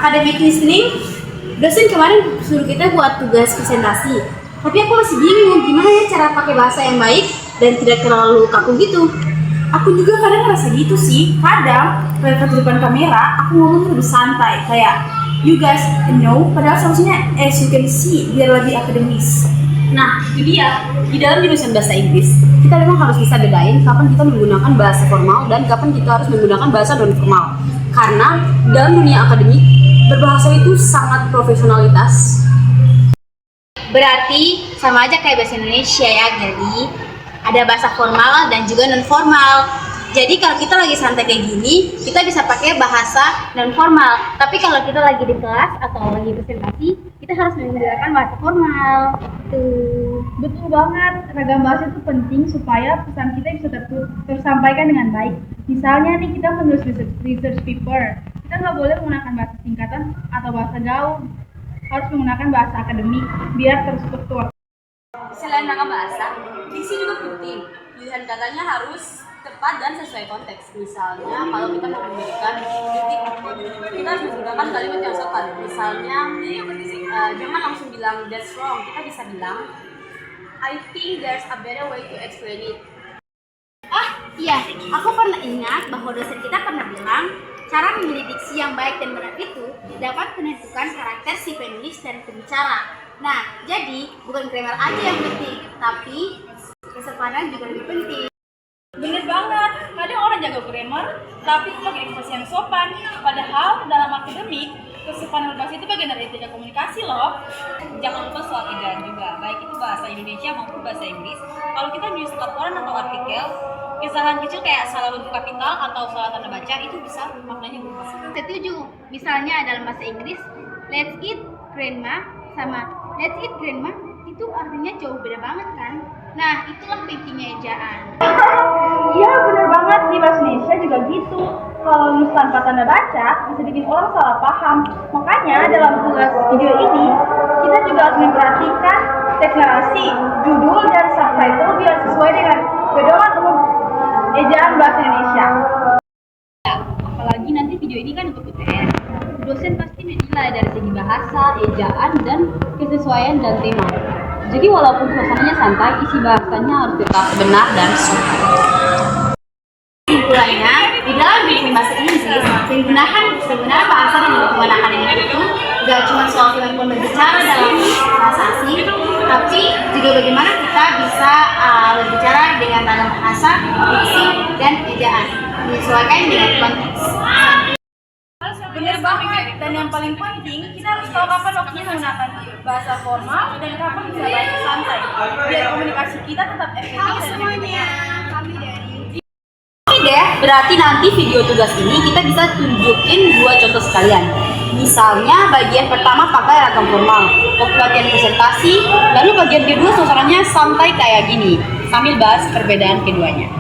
academic listening, dosen kemarin suruh kita buat tugas presentasi. Tapi aku masih bingung gimana ya cara pakai bahasa yang baik dan tidak terlalu kaku gitu. Aku juga kadang ngerasa gitu sih. Kadang pada di depan kamera aku ngomong lebih santai kayak you guys know, padahal seharusnya as you can see biar lebih akademis. Nah, itu dia. Di dalam jurusan bahasa Inggris, kita memang harus bisa bedain kapan kita menggunakan bahasa formal dan kapan kita harus menggunakan bahasa non formal. Karena dalam dunia akademik, berbahasa itu sangat profesionalitas. Berarti sama aja kayak bahasa Indonesia ya, jadi ada bahasa formal dan juga non formal. Jadi kalau kita lagi santai kayak gini, kita bisa pakai bahasa non formal. Tapi kalau kita lagi di kelas atau lagi presentasi, kita harus menggunakan bahasa formal. Tuh. Betul banget, ragam bahasa itu penting supaya pesan kita bisa tersampaikan dengan baik. Misalnya nih kita menulis research paper, kita nggak boleh menggunakan bahasa singkatan atau bahasa gaul, harus menggunakan bahasa akademik biar terstruktur. Selain rangka bahasa, diksi juga penting. Pilihan katanya harus tepat dan sesuai konteks. Misalnya, kalau kita mau memberikan kritik, kita harus menggunakan kalimat yang sopan. Misalnya, jangan langsung bilang that's wrong. Kita bisa bilang I think there's a better way to explain it. Iya, aku pernah ingat bahwa dosen kita pernah bilang cara memilih diksi yang baik dan benar itu dapat menentukan karakter si penulis dan pembicara. Nah, jadi bukan grammar aja yang penting, tapi kesopanan juga lebih penting. Bener banget, kadang orang jago grammar tapi pakai ekspresi yang sopan. Padahal dalam akademik, kesopanan berbahasa itu bagian dari etika komunikasi loh. Jangan lupa soal ejaan juga, baik itu bahasa Indonesia maupun bahasa Inggris. Kalau kita nulis laporan atau artikel, kesalahan kecil kayak salah bentuk kapital atau salah tanda baca itu bisa maknanya berubah. Setuju, misalnya dalam bahasa Inggris, let's eat grandma sama let's eat grandma itu artinya jauh beda banget kan? Nah, itulah pentingnya ejaan. Iya bener banget, di bahasa Indonesia juga gitu. Kalau nulis tanpa tanda baca bisa bikin orang salah paham. Makanya dalam tugas video ini kita juga harus memperhatikan teks narasi, judul dan subtitle biar sesuai dengan pedoman umum ejaan bahasa Indonesia. Apalagi nanti video ini kan untuk UTS, dosen pasti menilai dari segi bahasa, ejaan, dan kesesuaian dan tema. Jadi walaupun suasananya santai, isi bahasanya harus tetap benar dan sopan. Kesimpulannya, di dalam bikin bahasa Inggris, penggunaan bahasa dan lingkungan akademik itu gak cuma soal kemampuan berbicara dalam bahasa asing, tapi juga bagaimana kita bisa berbicara dengan dalam bahasa, diksi, dan ejaan, menyesuaikan dengan konteks. Bener banget, dan yang paling penting kita harus tahu kapan waktunya menggunakan bahasa formal dan kapan bisa bahasa santai biar komunikasi kita tetap efektif dan semuanya. Oke deh, berarti nanti video tugas ini kita bisa tunjukin 2 contoh sekalian. Misalnya bagian pertama pakai ragam formal, waktu latihan presentasi, lalu bagian kedua suasananya santai kayak gini, sambil bahas perbedaan keduanya.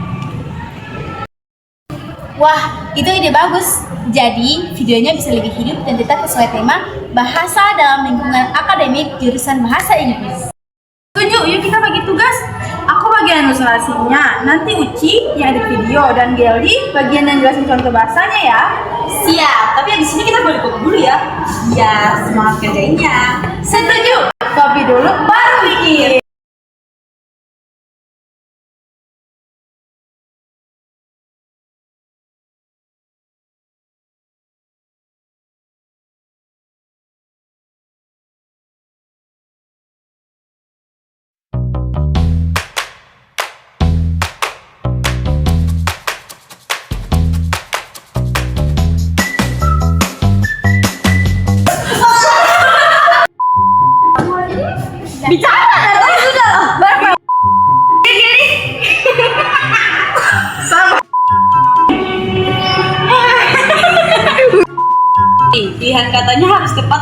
Wah, itu ide bagus. Jadi, videonya bisa lebih hidup dan tetap sesuai tema bahasa dalam lingkungan akademik jurusan bahasa Inggris. Setuju, yuk kita bagi tugas. Aku bagian ilustrasinya, nanti Uci yang edit video dan Geldi bagian yang jelasin contoh bahasanya ya. Siap, tapi abis ini kita boleh kopi dulu ya. Ya, semangat kerjainnya. Setuju. Kopi dulu baru mikir. Bicara, tadi sudah loh. Baru. Pilihan katanya harus tepat.